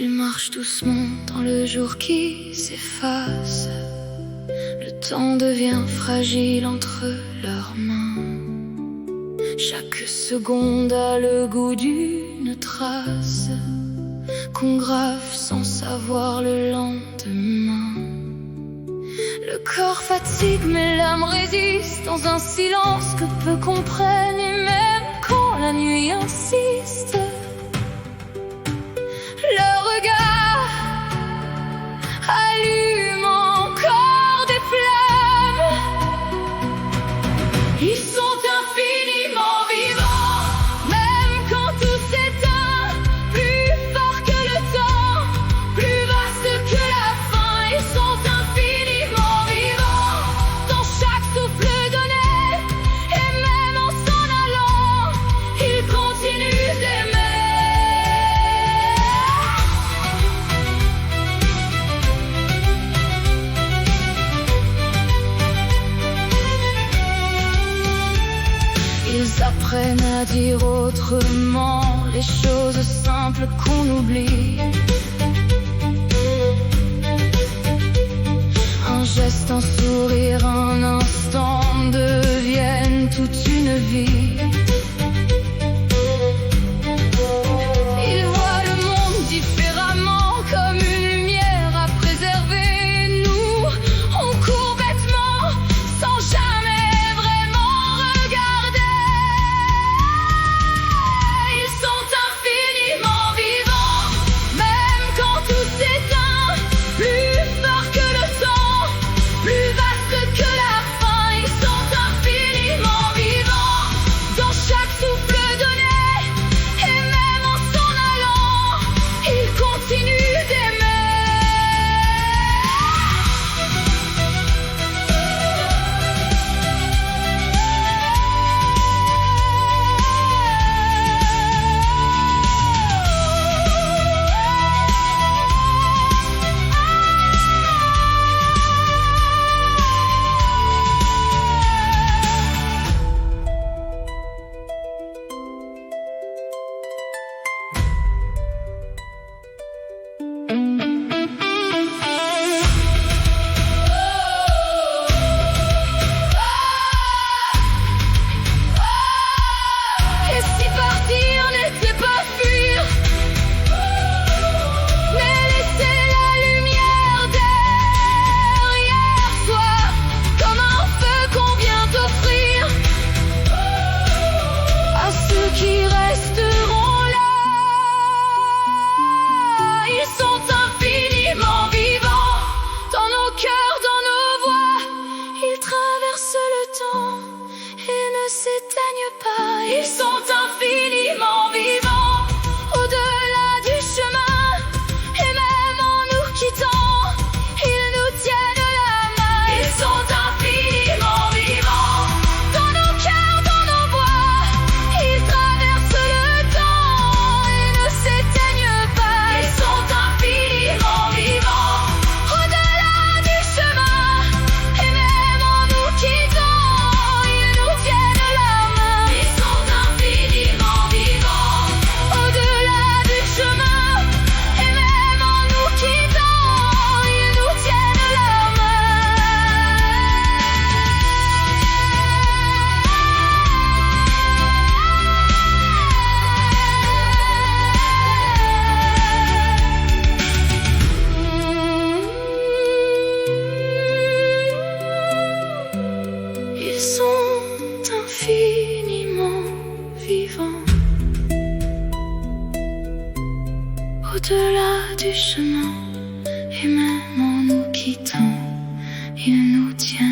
Ils marchent doucement dans le jour qui s'efface. Le temps devient fragile entre leurs mains. Chaque seconde a le goût d'une trace qu'on grave sans savoir le lendemain. Le corps fatigue mais l'âme résiste dans un silence que peu comprennent. Et même quand la nuit insiste, le regard allume encore des flammes. Ils sont infiniment vivants, même quand tout s'éteint. Plus fort que le temps, plus vaste que la fin. Ils sont infiniment vivants, dans chaque souffle donné. Et même en s'en allant, ils continuent d'aimer. Ils apprennent à dire autrement les choses simples qu'on oublie. Un geste, un sourire, un instant deviennent toute une vie. Ils voient le monde différemment, comme une lumière à préserver. Nous, on court bêtement, sans jamais vraiment regarder. Ils sont infiniment vivants, même quand tout s'éteint. Plus fort que le temps, plus vaste que la fin. Ils sont infiniment vivants, dans chaque souffle donné. Et même en s'en allant, ils continuent d'aimer. Et si partir n'était pas fuir, mais laisser la lumière derrière soi, comme un feu qu'on vient d'offrir à ceux qui resteront là. Ils sont infiniment vivants, dans nos cœurs, dans nos voix. Ils traversent le temps et ne s'éteignent pas. Ils sont infiniment vivants, au-delà du chemin. Et même en nous quittant, ils nous tiennent la main. Ils sont infiniment vivants, dans nos cœurs, dans nos voix. Ils traversent le temps et ne s'éteignent pas. Ils sont infiniment vivants, au-delà du chemin. Et même en nous quittant, ils nous tiennent la main. Ils sont infiniment vivants, au-delà du chemin. Et même en nous quittant, ils nous tiennent la main. Ils sont infiniment vivants, au-delà du chemin. Et même en nous quittant, ils nous tiennent.